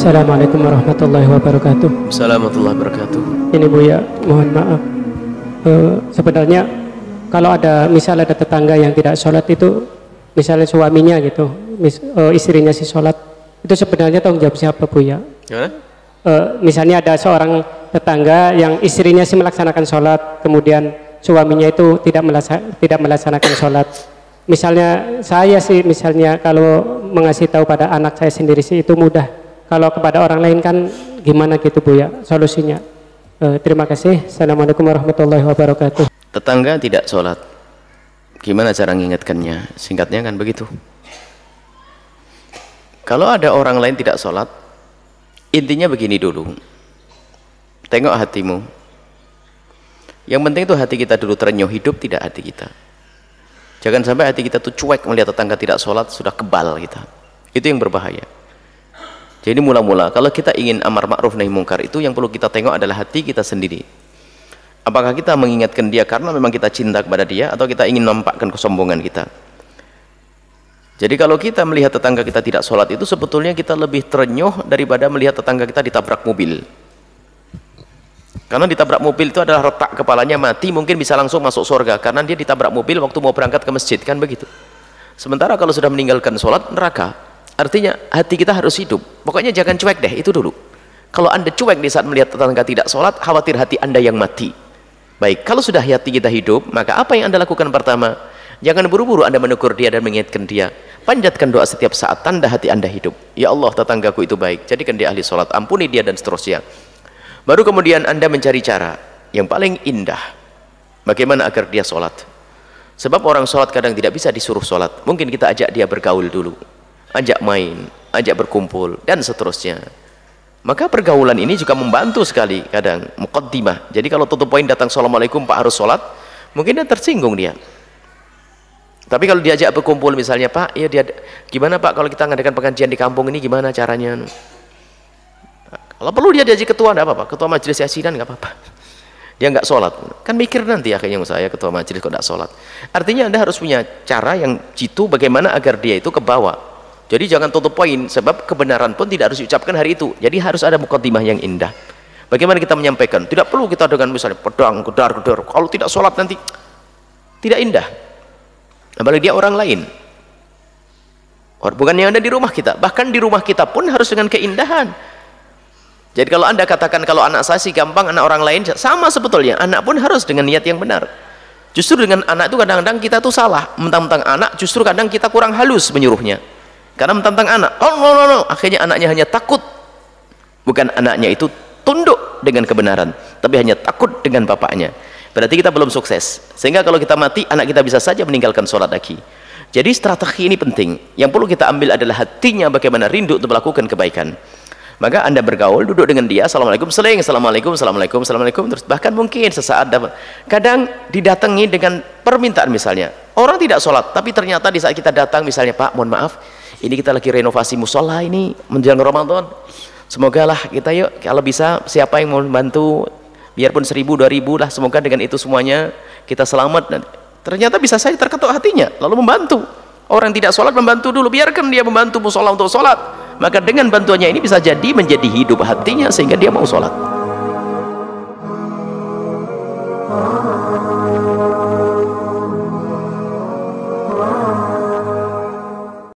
Assalamualaikum warahmatullahi wabarakatuh. Assalamualaikum warahmatullahi wabarakatuh. Ini Bu ya, mohon maaf. Sebenarnya kalau misalnya ada tetangga yang tidak sholat itu, misalnya suaminya gitu, istrinya si sholat, itu sebenarnya tanggung jawab siapa Bu ya? Misalnya ada seorang tetangga yang istrinya sih melaksanakan sholat, kemudian suaminya itu tidak melaksanakan sholat. Misalnya saya sih, misalnya kalau mengasih tahu pada anak saya sendiri sih itu mudah. Kalau kepada orang lain kan gimana gitu Bu ya solusinya? Terima kasih. Assalamualaikum warahmatullahi wabarakatuh. Tetangga tidak sholat, gimana cara mengingatkannya? Singkatnya kan begitu. Kalau ada orang lain tidak sholat, intinya begini dulu. Tengok hatimu. Yang penting itu hati kita dulu terenyuh, hidup tidak hati kita. Jangan sampai hati kita tuh cuek melihat tetangga tidak sholat, sudah kebal kita. Itu yang berbahaya. Jadi mula-mula kalau kita ingin amar ma'ruf nahi mungkar, itu yang perlu kita tengok adalah hati kita sendiri. Apakah kita mengingatkan dia karena memang kita cinta kepada dia, atau kita ingin nampakkan kesombongan kita? Jadi kalau kita melihat tetangga kita tidak sholat, itu sebetulnya kita lebih terenyuh daripada melihat tetangga kita ditabrak mobil. Karena ditabrak mobil itu adalah retak kepalanya mati, mungkin bisa langsung masuk surga karena dia ditabrak mobil waktu mau berangkat ke masjid, kan begitu. Sementara kalau sudah meninggalkan sholat, neraka. Artinya hati kita harus hidup. Pokoknya jangan cuek deh, itu dulu. Kalau Anda cuek di saat melihat tetangga tidak sholat, khawatir hati Anda yang mati. Baik, kalau sudah hati kita hidup, maka apa yang Anda lakukan pertama? Jangan buru-buru Anda menegur dia dan mengingatkan dia. Panjatkan doa setiap saat, tanda hati Anda hidup. Ya Allah, tetanggaku itu baik, jadikan dia ahli sholat, ampuni dia dan seterusnya. Baru kemudian Anda mencari cara yang paling indah bagaimana agar dia sholat. Sebab orang sholat kadang tidak bisa disuruh sholat. Mungkin kita ajak dia bergaul dulu, ajak main, ajak berkumpul dan seterusnya. Maka pergaulan ini juga membantu sekali kadang muqaddimah. Jadi kalau tutup poin datang assalamualaikum Pak harus sholat, mungkin dia tersinggung dia. Tapi kalau diajak berkumpul misalnya, Pak ya dia gimana Pak kalau kita ngadakan pengajian di kampung ini gimana caranya? Kalau perlu dia diajak ketua, enggak apa-apa, ketua majelis yasinan enggak apa-apa. Dia enggak sholat, kan mikir nanti akhirnya saya ketua majelis kok enggak sholat. Artinya Anda harus punya cara yang jitu bagaimana agar dia itu ke bawah. Jadi jangan tutup poin, sebab kebenaran pun tidak harus diucapkan hari itu. Jadi harus ada muqaddimah yang indah. Bagaimana kita menyampaikan? Tidak perlu kita dengan misalnya pedang, gedar-gedar. Kalau tidak sholat nanti tidak indah. Apalagi dia orang lain. Bukan yang ada di rumah kita. Bahkan di rumah kita pun harus dengan keindahan. Jadi kalau Anda katakan kalau anak saya sih gampang, anak orang lain sama sebetulnya. Anak pun harus dengan niat yang benar. Justru dengan anak itu kadang-kadang kita tuh salah. Mentang-mentang anak, justru kadang kita kurang halus menyuruhnya. Karena mentang-mentang anak, oh no, akhirnya anaknya hanya takut. Bukan anaknya itu tunduk dengan kebenaran, tapi hanya takut dengan bapaknya. Berarti kita belum sukses. Sehingga kalau kita mati, anak kita bisa saja meninggalkan sholat lagi. Jadi strategi ini penting. Yang perlu kita ambil adalah hatinya bagaimana rindu untuk melakukan kebaikan. Maka Anda bergaul, duduk dengan dia, assalamualaikum, seling, assalamualaikum, assalamualaikum, assalamualaikum, terus bahkan mungkin sesaat dapat. Kadang didatangi dengan permintaan misalnya, orang tidak sholat, tapi ternyata di saat kita datang misalnya, Pak, mohon maaf, ini kita lagi renovasi musola ini menjelang Ramadan. Semoga lah kita yuk, kalau bisa siapa yang mau membantu, biarpun 1000, 2000 lah, semoga dengan itu semuanya kita selamat. Ternyata bisa saja terketuk hatinya, lalu membantu. Orang tidak sholat membantu dulu, biarkan dia membantu musola untuk sholat. Maka dengan bantuannya ini bisa jadi menjadi hidup hatinya sehingga dia mau sholat.